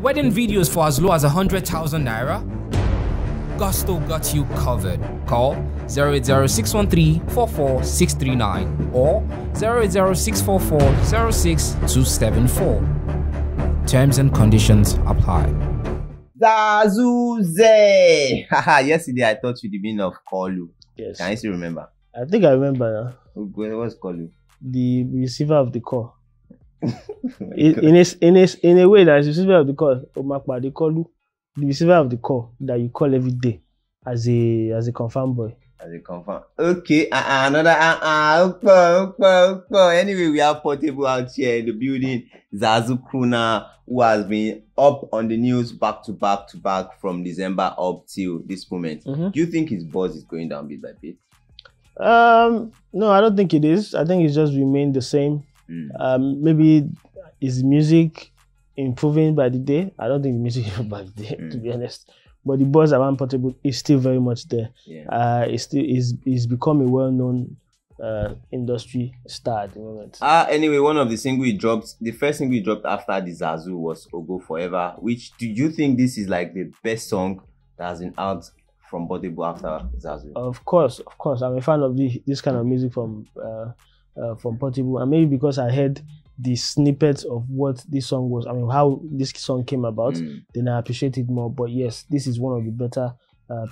Wedding videos for as low as 100,000 naira? Gusto got you covered. Call 080-613-44639 or 080-644-06274. Terms and conditions apply. ZaZuu Zeh. Yesterday I taught you the meaning of Kolu. Yes. Can you still remember? I think I remember now. What's Kolu? The receiver of the call. in a way, that is the receiver of the call. Omakpa, they call you the receiver of the call that you call every day as a confirm boy. As a confirm. Okay. Another. Anyway, we have Portable out here in the building. ZaZuu Crooner, who has been up on the news back to back from December up till this moment. Do you think his buzz is going down bit by bit? No, I don't think it is. I think it's just remained the same. Maybe is music improving by the day? I don't think the music is by the day, to be honest. But the buzz around Portable is still very much there. Yeah. It's become a well-known industry star at the moment. Anyway, one of the singles he dropped, the first single he dropped after the ZaZuu was Ogo Forever. Which do you think this is like the best song that has been out from Portable after ZaZuu? Of course. I'm a fan of this kind of music from Portable, and maybe because I heard the snippets of what this song was, I mean how this song came about, then I appreciate it more. But yes, this is one of the better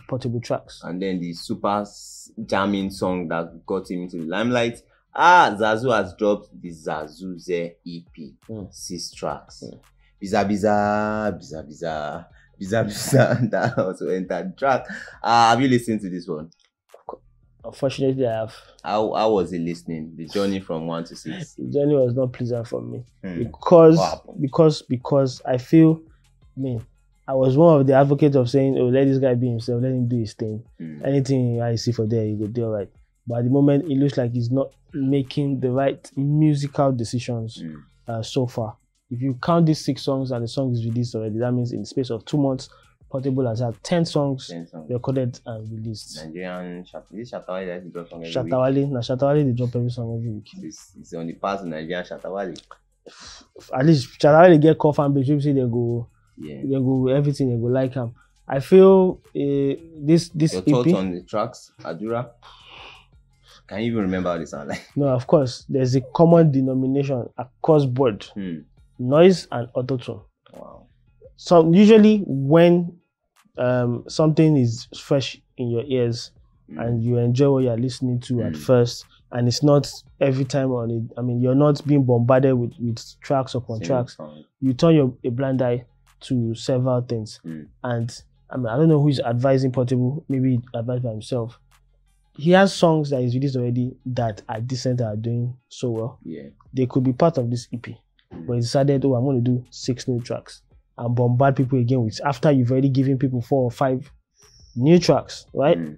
Portable tracks. And then the super jamming song that got him into the limelight. ZaZuu has dropped the ZaZuu Zeh EP, 6 tracks. Biza Biza, Biza Biza, Biza Biza, that also entered track. Have you listened to this one? Unfortunately, I have. How was it listening? The journey from 1 to 6. The journey was not pleasant for me because I feel, I was one of the advocates of saying, "Oh, let this guy be himself. Let him do his thing. Anything I see for there, he will do all right." But at the moment, it looks like he's not making the right musical decisions so far. If you count these 6 songs and the song is released already, that means in the space of 2 months, Portable has had 10 songs recorded and released. Nigerian Shatawale that drop song every Shatawale they drop every song every week. It's on the path to Nigerian Shatawale. At least Shatawale get call fan base. People say they go everything, they go like him. I feel this Your EP. thoughts on the tracks, Adura? Can you even remember how they sound like? No, of course. There's a common denomination across board: noise and auto-tune. Wow. So usually when something is fresh in your ears and you enjoy what you're listening to at first, and it's not every time on it, I mean, you're not being bombarded with tracks upon tracks, you turn a blind eye to several things. And I mean, I don't know who is advising Portable, maybe he advised by himself. He has songs that he's released already that are decent, are doing so well. They could be part of this EP, but he decided, oh, I'm going to do 6 new tracks and bombard people again with, after you've already given people 4 or 5 new tracks, right? And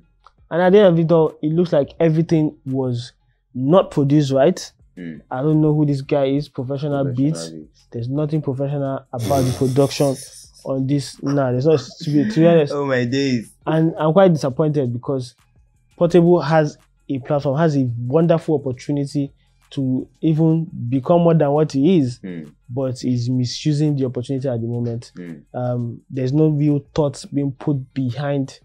at the end of it all, it looks like everything was not produced right. I don't know who this guy is, professional beats. There's nothing professional about the production on this. Nah, there's not, to be honest. Oh my days. And I'm quite disappointed because Portable has a platform, has a wonderful opportunity to even become more than what he is, but he's misusing the opportunity at the moment. There's no real thoughts being put behind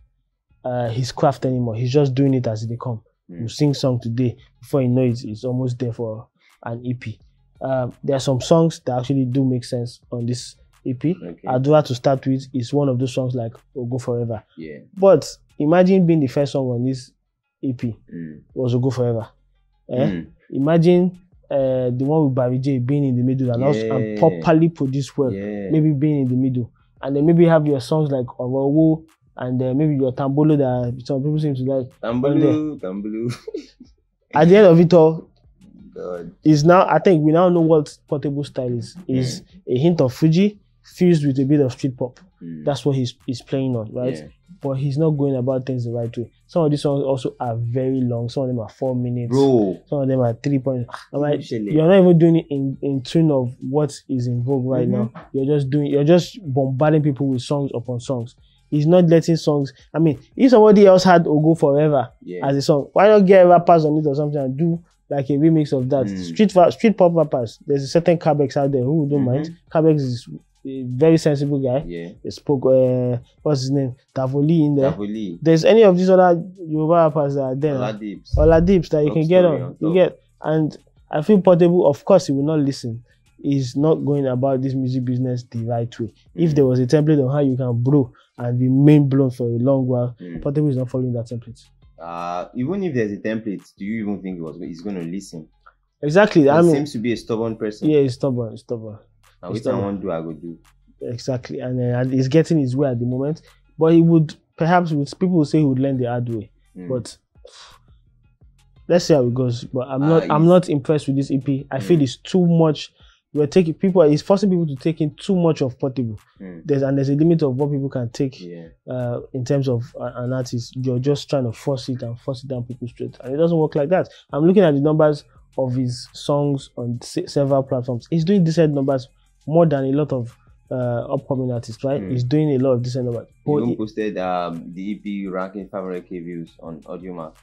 his craft anymore. He's just doing it as they come. You sing song today, before you know it, it's almost there for an EP. There are some songs that actually do make sense on this EP. Adura, to start with, is one of those songs like Ogo Forever. But imagine being the first song on this EP was Ogo Forever. Imagine the one with Barry J being in the middle and properly produced well, maybe being in the middle, and then maybe have your songs like Owo and maybe your Tambolo that some people seem to like. Tambolo. At the end of it all, is now, I think we now know what Portable style is. Is a hint of Fuji fused with a bit of street pop. That's what he's playing on, right? But he's not going about things the right way. Some of these songs also are very long. Some of them are 4 minutes. Bro. Some of them are 3 points. I'm like, you're not even doing it in tune of what is in vogue right now. You're just bombarding people with songs upon songs. He's not letting songs. I mean, if somebody else had Ogo Forever as a song, why not get rappers on it or something and do like a remix of that? Street pop rappers. There's a certain Cabex out there who don't mind. Cabex is a very sensible guy. Yeah. They spoke, what's his name? Davoli in there. Davoli. There's any of these other Yoruba rappers that are there. Oladips that you can get on. You get, and I feel Portable, of course, he will not listen. He's not going about this music business the right way. If there was a template on how you can blow and be main blown for a long while, Portable is not following that template. Even if there's a template, do you even think he's going to listen? Exactly. He seems to be a stubborn person. Yeah, he's stubborn. And which I want to do, I will do. Exactly. And he's getting his way at the moment. But he would, perhaps, people will say he would learn the hard way. But let's see how it goes. But I'm not impressed with this EP. I feel it's too much. It's forcing people to take in too much of Portable. There's a limit of what people can take in terms of an artist. You're just trying to force it down people's throat. And it doesn't work like that. I'm looking at the numbers of his songs on several platforms. He's doing decent numbers more than a lot of upcoming artists, right? He's doing a lot of decent numbers. He even posted the EP ranking 500k views on Audiomack.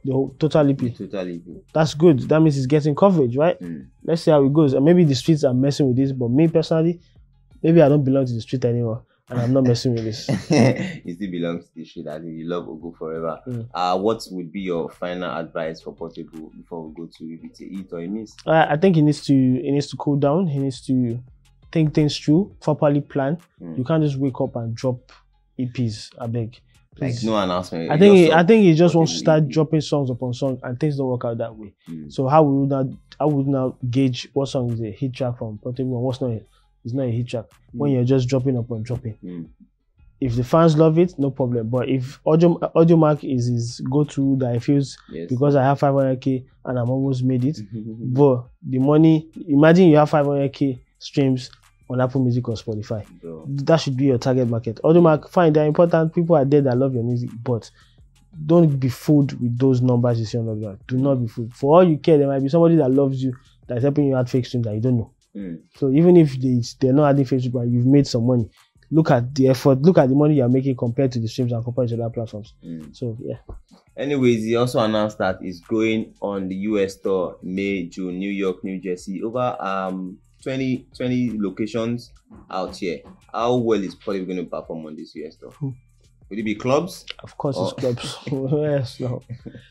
The whole total EP. Total EP. That's good. That means he's getting coverage, right? Let's see how it goes. And maybe the streets are messing with this, but me personally, maybe I don't belong to the street anymore, and I'm not messing with this. You still belong to the street. I think you love Ogo forever. What would be your final advice for Portable before we go to if it's a hit or a miss? I think he needs to cool down. He needs to think things through, properly plan. You can't just wake up and drop EPs. I beg. Like no announcement. I think he just wants to start dropping songs upon songs, and things don't work out that way. So how would now gauge what song is a hit track from Portable and what's not? It's not a hit track when you're just dropping upon dropping. If the fans love it, no problem. But if Audiomack is his go-to that he feels because I have 500k and I'm almost made it, but the money, imagine you have 500k streams on Apple Music or Spotify. That should be your target market. Audiomack, fine, they're important. People are there that love your music, but don't be fooled with those numbers you see on Audiomack. Do not be fooled. For all you care, there might be somebody that loves you that's helping you add fake streams that you don't know. So even if they're not adding fake streams, but you've made some money, look at the effort, look at the money you're making compared to the streams and compared to other platforms. So yeah. Anyways, he also announced that he's going on the US tour May, June, New York, New Jersey, over 20 locations out here. How well is Portable going to perform on this US tour? Will it be clubs? Of course, it's clubs. Yes, no.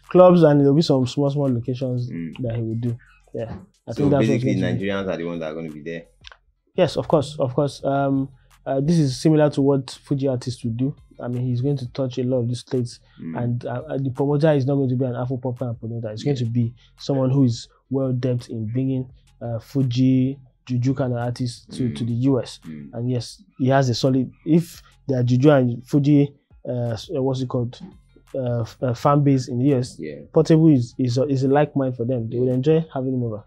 Clubs, and there'll be some small locations that he will do. Yeah. I think that's basically Nigerians are the ones that are going to be there. Yes, of course. This is similar to what Fuji artists would do. I mean, he's going to touch a lot of these states, and the promoter is not going to be an Afro pop promoter. It's going to be someone who is well depth in bringing Fuji, Juju kind of artists to the US. And yes, he has a solid. If there are Juju and Fuji, what's it called, fan base in the US, Portable is a like mind for them. They will enjoy having him over.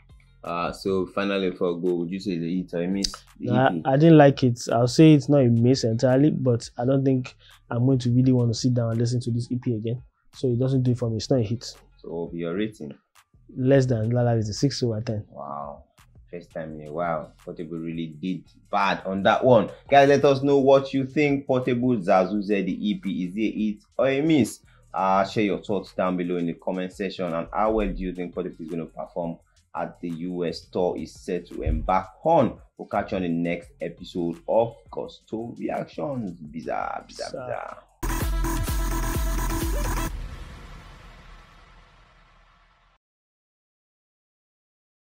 So finally, before I go, would you say the hit or a miss? I didn't like it. I'll say it's not a miss entirely, but I don't think I'm going to really want to sit down and listen to this EP again. So it doesn't do it for me. It's not a hit. So your rating? Less than Lala is a 6 over 10. Wow. First time in a while. Portable really did bad on that one. Guys, let us know what you think. Portable ZaZuu Zeh, the EP, is it a hit or a miss? Share your thoughts down below in the comment section. And how well do you think Portable is going to perform at the US tour is set to embark on? We'll catch you on the next episode of Gusto Reactions. Bizarre.